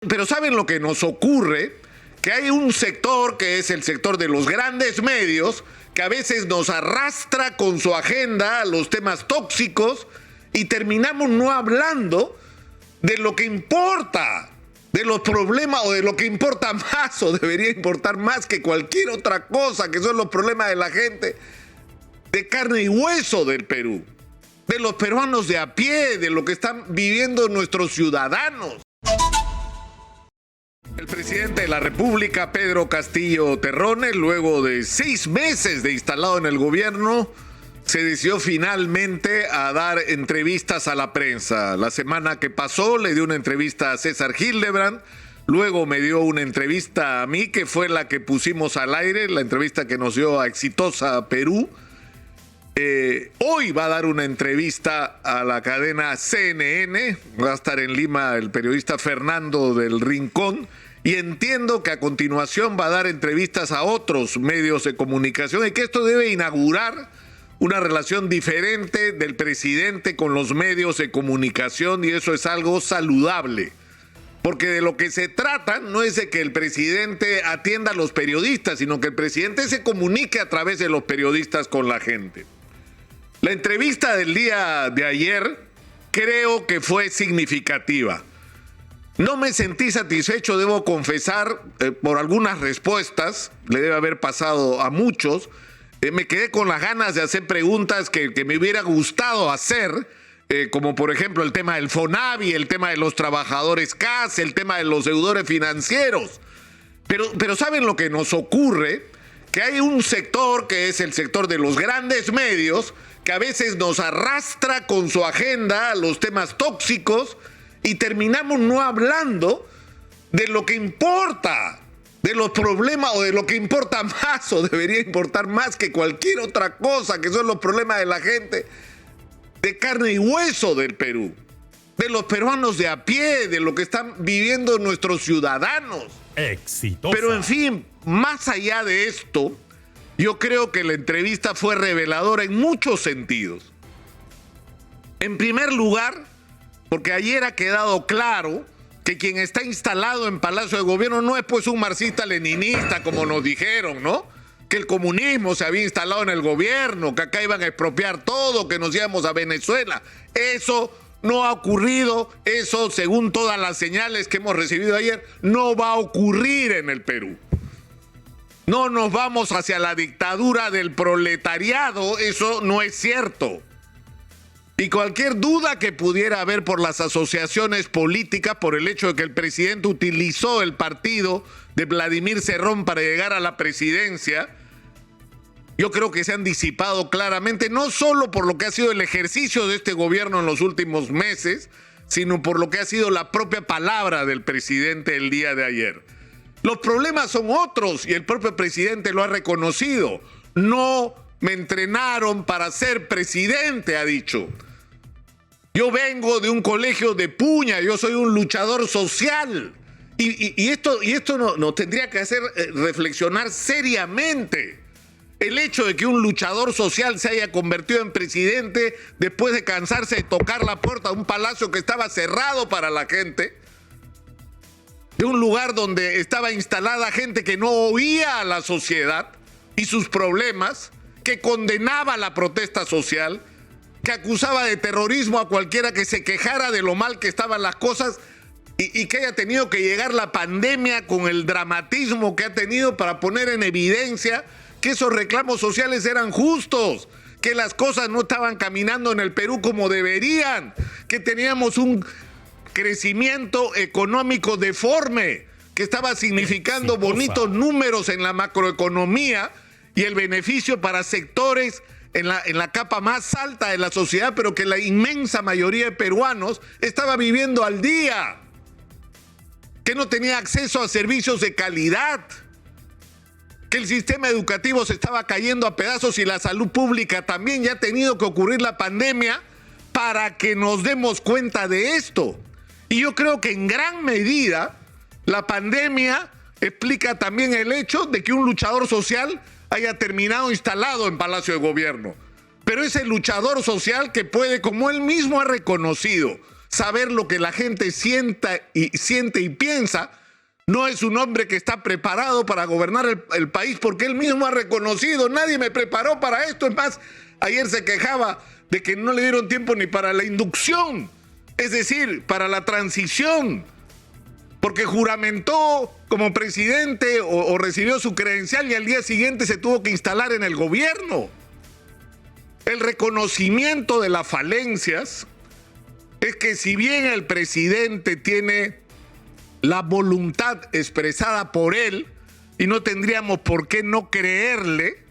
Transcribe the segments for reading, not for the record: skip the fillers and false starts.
Pero ¿saben lo que nos ocurre? Que hay un sector que es el sector de los grandes medios que a veces nos arrastra con su agenda a los temas tóxicos y terminamos no hablando de lo que importa, de los problemas o de lo que importa más o debería importar más que cualquier otra cosa, que son los problemas de la gente de carne y hueso del Perú, de los peruanos de a pie, de lo que están viviendo nuestros ciudadanos. El presidente de la República, Pedro Castillo Terrones, luego de 6 meses de instalado en el gobierno, se decidió finalmente a dar entrevistas a la prensa. La semana que pasó le dio una entrevista a César Hildebrand, luego me dio una entrevista a mí, que fue la que pusimos al aire, la entrevista que nos dio a Exitosa Perú. Hoy va a dar una entrevista a la cadena CNN, va a estar en Lima el periodista Fernando del Rincón, y entiendo que a continuación va a dar entrevistas a otros medios de comunicación y que esto debe inaugurar una relación diferente del presidente con los medios de comunicación, y eso es algo saludable. Porque de lo que se trata no es de que el presidente atienda a los periodistas, sino que el presidente se comunique a través de los periodistas con la gente. La entrevista del día de ayer creo que fue significativa. No me sentí satisfecho, debo confesar, por algunas respuestas, le debe haber pasado a muchos. Me quedé con las ganas de hacer preguntas que me hubiera gustado hacer, como por ejemplo el tema del FONAVI, el tema de los trabajadores CAS, el tema de los deudores financieros. Pero ¿saben lo que nos ocurre? Que hay un sector que es el sector de los grandes medios que a veces nos arrastra con su agenda a los temas tóxicos y terminamos no hablando de lo que importa, de los problemas o de lo que importa más o debería importar más que cualquier otra cosa, que son los problemas de la gente de carne y hueso del Perú, de los peruanos de a pie, de lo que están viviendo nuestros ciudadanos. Exitosa. Pero en fin, más allá de esto, yo creo que la entrevista fue reveladora en muchos sentidos. En primer lugar, porque ayer ha quedado claro que quien está instalado en Palacio de Gobierno no es pues un marxista-leninista como nos dijeron, ¿no? Que el comunismo se había instalado en el gobierno, que acá iban a expropiar todo, que nos íbamos a Venezuela. Eso no ha ocurrido, eso según todas las señales que hemos recibido ayer, no va a ocurrir en el Perú. No nos vamos hacia la dictadura del proletariado, eso no es cierto. Y cualquier duda que pudiera haber por las asociaciones políticas, por el hecho de que el presidente utilizó el partido de Vladimir Cerrón para llegar a la presidencia, yo creo que se han disipado claramente, no solo por lo que ha sido el ejercicio de este gobierno en los últimos meses, sino por lo que ha sido la propia palabra del presidente el día de ayer. Los problemas son otros y el propio presidente lo ha reconocido. No me entrenaron para ser presidente, ha dicho. Yo vengo de un colegio de Puña, yo soy un luchador social. Y esto nos tendría que hacer reflexionar seriamente. El hecho de que un luchador social se haya convertido en presidente después de cansarse de tocar la puerta de un palacio que estaba cerrado para la gente, de un lugar donde estaba instalada gente que no oía a la sociedad y sus problemas, que condenaba la protesta social, que acusaba de terrorismo a cualquiera que se quejara de lo mal que estaban las cosas y que haya tenido que llegar la pandemia con el dramatismo que ha tenido para poner en evidencia que esos reclamos sociales eran justos, que las cosas no estaban caminando en el Perú como deberían, que teníamos un crecimiento económico deforme, que estaba significando bonitos números en la macroeconomía y el beneficio para sectores en la capa más alta de la sociedad, pero que la inmensa mayoría de peruanos estaba viviendo al día, que no tenía acceso a servicios de calidad, que el sistema educativo se estaba cayendo a pedazos y la salud pública también. Ya ha tenido que ocurrir la pandemia para que nos demos cuenta de esto. Y yo creo que en gran medida la pandemia explica también el hecho de que un luchador social haya terminado instalado en Palacio de Gobierno. Pero ese luchador social que puede, como él mismo ha reconocido, saber lo que la gente siente y piensa. No es un hombre que está preparado para gobernar el país, porque él mismo ha reconocido, nadie me preparó para esto. Es más, ayer se quejaba de que no le dieron tiempo ni para la inducción, es decir, para la transición, porque juramentó como presidente o recibió su credencial y al día siguiente se tuvo que instalar en el gobierno. El reconocimiento de las falencias es que si bien el presidente tiene la voluntad expresada por él, y no tendríamos por qué no creerle,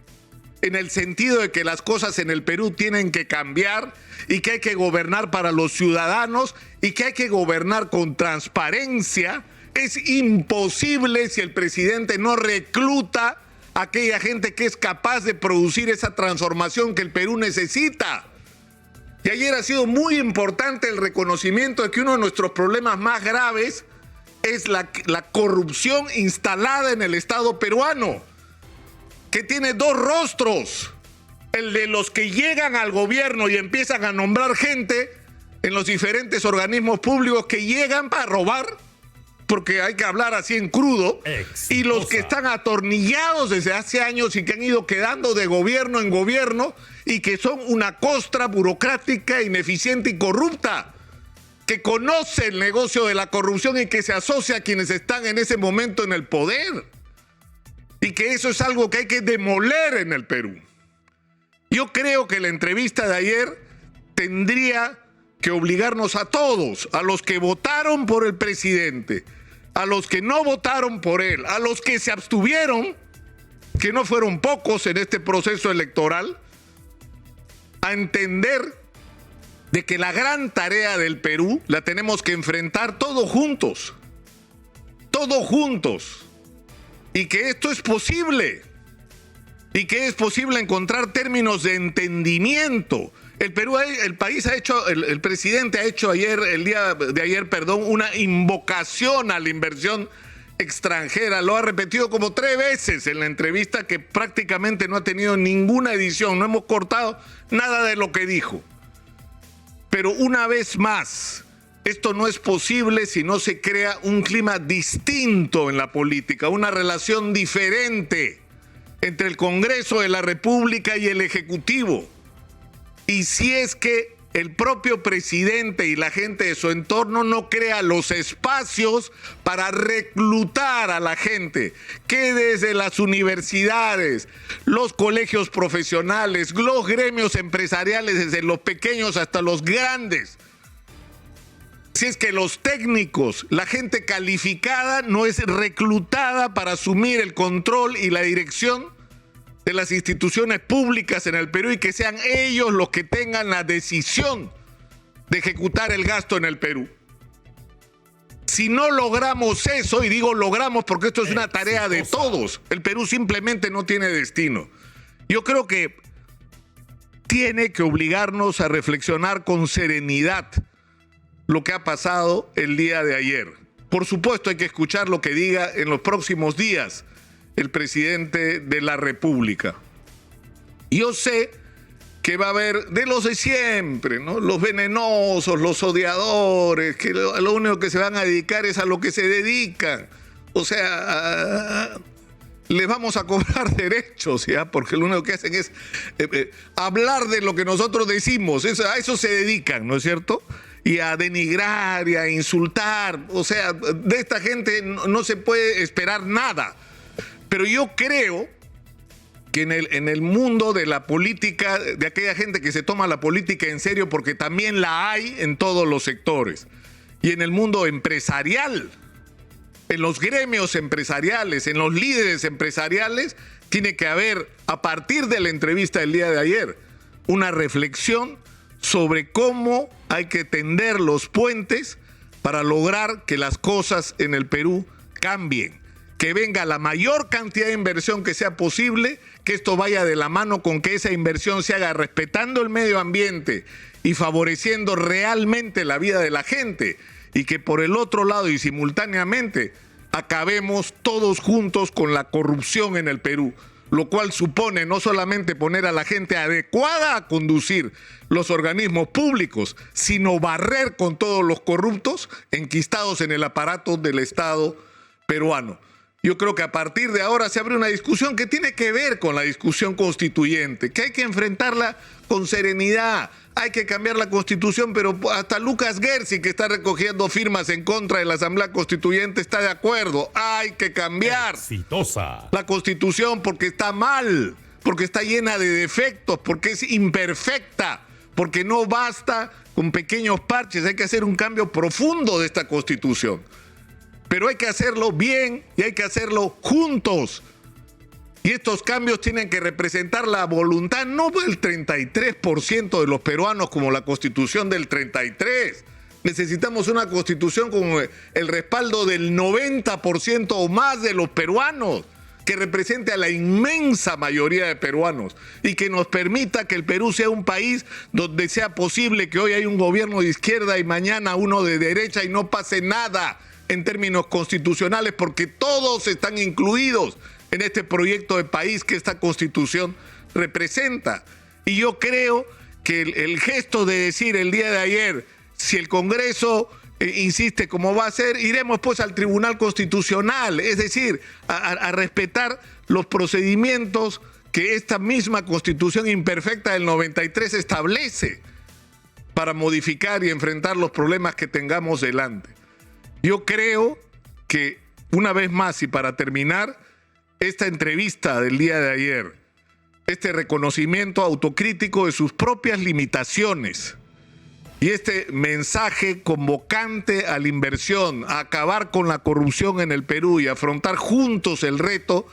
en el sentido de que las cosas en el Perú tienen que cambiar y que hay que gobernar para los ciudadanos y que hay que gobernar con transparencia, es imposible si el presidente no recluta a aquella gente que es capaz de producir esa transformación que el Perú necesita. Y ayer ha sido muy importante el reconocimiento de que uno de nuestros problemas más graves es la corrupción instalada en el Estado peruano, que tiene dos rostros: el de los que llegan al gobierno y empiezan a nombrar gente en los diferentes organismos públicos que llegan para robar, porque hay que hablar así en crudo, y los que están atornillados desde hace años y que han ido quedando de gobierno en gobierno y que son una costra burocrática, ineficiente y corrupta, que conoce el negocio de la corrupción y que se asocia a quienes están en ese momento en el poder. Y que eso es algo que hay que demoler en el Perú. Yo creo que la entrevista de ayer tendría que obligarnos a todos, a los que votaron por el presidente, a los que no votaron por él, a los que se abstuvieron, que no fueron pocos en este proceso electoral, a entender de que la gran tarea del Perú la tenemos que enfrentar todos juntos, y que esto es posible, y que es posible encontrar términos de entendimiento. El presidente ha hecho el día de ayer, una invocación a la inversión extranjera. Lo ha repetido como 3 veces en la entrevista, que prácticamente no ha tenido ninguna edición. No hemos cortado nada de lo que dijo. Pero una vez más, esto no es posible si no se crea un clima distinto en la política, una relación diferente entre el Congreso de la República y el Ejecutivo. Y si es que el propio presidente y la gente de su entorno no crea los espacios para reclutar a la gente, que desde las universidades, los colegios profesionales, los gremios empresariales, desde los pequeños hasta los grandes, si es que los técnicos, la gente calificada no es reclutada para asumir el control y la dirección de las instituciones públicas en el Perú, y que sean ellos los que tengan la decisión de ejecutar el gasto en el Perú. Si no logramos eso, y digo logramos porque esto es una tarea de todos, el Perú simplemente no tiene destino. Yo creo que tiene que obligarnos a reflexionar con serenidad lo que ha pasado el día de ayer. Por supuesto, hay que escuchar lo que diga en los próximos días el presidente de la República. Yo sé que va a haber de los de siempre, ¿no? Los venenosos, los odiadores, que lo único que se van a dedicar es a lo que se dedican. O sea, les vamos a cobrar derechos, ¿ya? Porque lo único que hacen es hablar de lo que nosotros decimos. A eso se dedican, ¿no es cierto? Y a denigrar y a insultar. O sea, de esta gente no se puede esperar nada. Pero yo creo que en el mundo de la política, de aquella gente que se toma la política en serio, porque también la hay en todos los sectores, y en el mundo empresarial, en los gremios empresariales, en los líderes empresariales, tiene que haber, a partir de la entrevista del día de ayer, una reflexión sobre cómo hay que tender los puentes para lograr que las cosas en el Perú cambien, que venga la mayor cantidad de inversión que sea posible, que esto vaya de la mano con que esa inversión se haga respetando el medio ambiente y favoreciendo realmente la vida de la gente, y que por el otro lado y simultáneamente acabemos todos juntos con la corrupción en el Perú. lo cual supone no solamente poner a la gente adecuada a conducir los organismos públicos, sino barrer con todos los corruptos enquistados en el aparato del Estado peruano. Yo creo que a partir de ahora se abre una discusión que tiene que ver con la discusión constituyente, que hay que enfrentarla con serenidad. Hay que cambiar la Constitución, pero hasta Lucas Gersi, que está recogiendo firmas en contra de la Asamblea Constituyente, está de acuerdo. Hay que cambiar la Constitución porque está mal, porque está llena de defectos, porque es imperfecta, porque no basta con pequeños parches. Hay que hacer un cambio profundo de esta Constitución. Pero hay que hacerlo bien y hay que hacerlo juntos. Y estos cambios tienen que representar la voluntad no del 33% de los peruanos como la Constitución del 33. Necesitamos una Constitución con el respaldo del 90% o más de los peruanos, que represente a la inmensa mayoría de peruanos y que nos permita que el Perú sea un país donde sea posible que hoy hay un gobierno de izquierda y mañana uno de derecha y no pase nada en términos constitucionales, porque todos están incluidos en este proyecto de país que esta Constitución representa. Y yo creo que el gesto de decir el día de ayer, si el Congreso insiste como va a ser, iremos pues al Tribunal Constitucional, es decir, a respetar los procedimientos que esta misma Constitución imperfecta del 93 establece para modificar y enfrentar los problemas que tengamos delante. Yo creo que, una vez más y para terminar, esta entrevista del día de ayer, este reconocimiento autocrítico de sus propias limitaciones y este mensaje convocante a la inversión, a acabar con la corrupción en el Perú y afrontar juntos el reto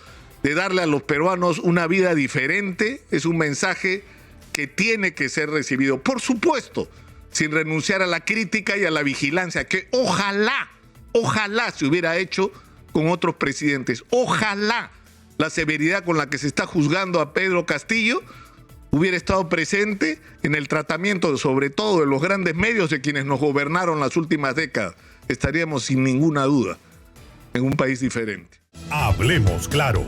de darle a los peruanos una vida diferente, es un mensaje que tiene que ser recibido, por supuesto, sin renunciar a la crítica y a la vigilancia, que ojalá se hubiera hecho con otros presidentes. Ojalá la severidad con la que se está juzgando a Pedro Castillo hubiera estado presente en el tratamiento, sobre todo de los grandes medios de quienes nos gobernaron las últimas décadas. Estaríamos sin ninguna duda en un país diferente. Hablemos claro.